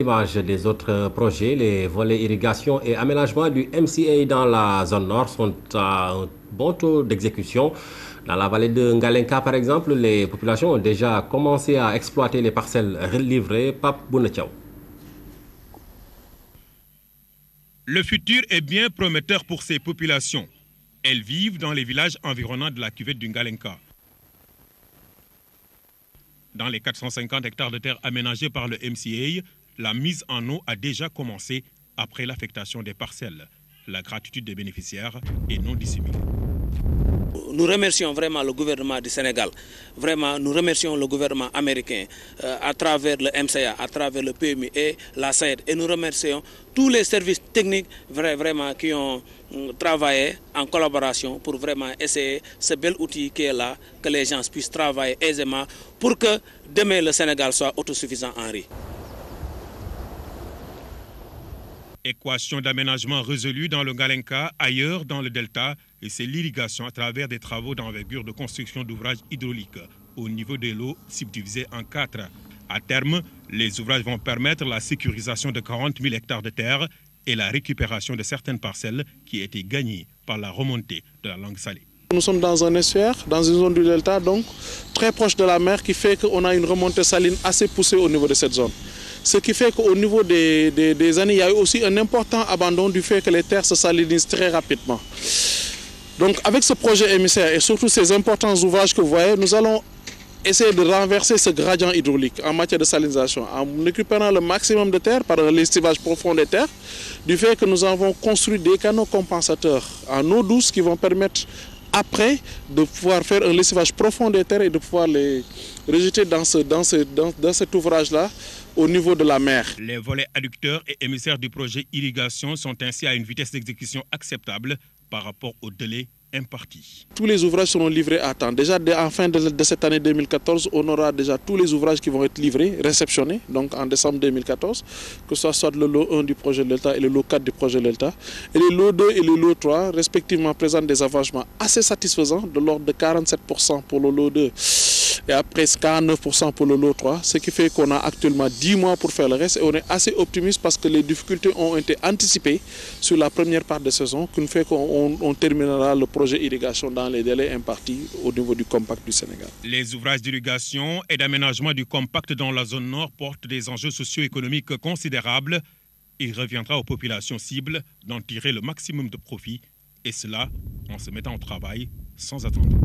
L'image des autres projets, les volets irrigation et aménagement du MCA dans la zone nord sont à un bon taux d'exécution. Dans la vallée de Ngalenka, par exemple, les populations ont déjà commencé à exploiter les parcelles livrées. Pape Bounetiaw. Le futur est bien prometteur pour ces populations. Elles vivent dans les villages environnants de la cuvette du Ngalenka. Dans les 450 hectares de terre aménagés par le MCA, la mise en eau a déjà commencé après l'affectation des parcelles. La gratitude des bénéficiaires est non dissimulée. Nous remercions vraiment le gouvernement du Sénégal, vraiment nous remercions le gouvernement américain à travers le MCA, à travers le PMI et la SAED. Et nous remercions tous les services techniques vraiment qui ont travaillé en collaboration pour vraiment essayer ce bel outil qui est là, que les gens puissent travailler aisément pour que demain le Sénégal soit autosuffisant en riz. Équation d'aménagement résolue dans le Ngalenka, ailleurs dans le delta, et c'est l'irrigation à travers des travaux d'envergure de construction d'ouvrages hydrauliques au niveau de l'eau subdivisée en 4. À terme, les ouvrages vont permettre la sécurisation de 40 000 hectares de terre et la récupération de certaines parcelles qui étaient gagnées par la remontée de la langue salée. Nous sommes dans un estuaire, dans une zone du delta, donc très proche de la mer, qui fait qu'on a une remontée saline assez poussée au niveau de cette zone. Ce qui fait qu'au niveau des années, il y a eu aussi un important abandon du fait que les terres se salinisent très rapidement. Donc avec ce projet émissaire et surtout ces importants ouvrages que vous voyez, nous allons essayer de renverser ce gradient hydraulique en matière de salinisation en récupérant le maximum de terre par un lessivage profond des terres, du fait que nous avons construit des canaux compensateurs en eau douce qui vont permettre après de pouvoir faire un lessivage profond des terres et de pouvoir les rejeter dans cet ouvrage-là au niveau de la mer. Les volets adducteurs et émissaires du projet irrigation sont ainsi à une vitesse d'exécution acceptable par rapport au délai imparti. Tous les ouvrages seront livrés à temps. Déjà, en fin de cette année 2014, on aura déjà tous les ouvrages qui vont être livrés, réceptionnés, donc en décembre 2014, que ce soit le lot 1 du projet Delta et le lot 4 du projet Delta. Et les lots 2 et le lot 3, respectivement, présentent des avantages assez satisfaisants, de l'ordre de 47% pour le lot 2 et après 49% pour le lot 3, ce qui fait qu'on a actuellement 10 mois pour faire le reste et on est assez optimiste parce que les difficultés ont été anticipées sur la première part de saison, qui nous fait qu'on terminera le projet irrigation dans les délais impartis au niveau du compact du Sénégal. Les ouvrages d'irrigation et d'aménagement du compact dans la zone nord portent des enjeux socio-économiques considérables. Il reviendra aux populations cibles d'en tirer le maximum de profit et cela en se mettant au travail sans attendre.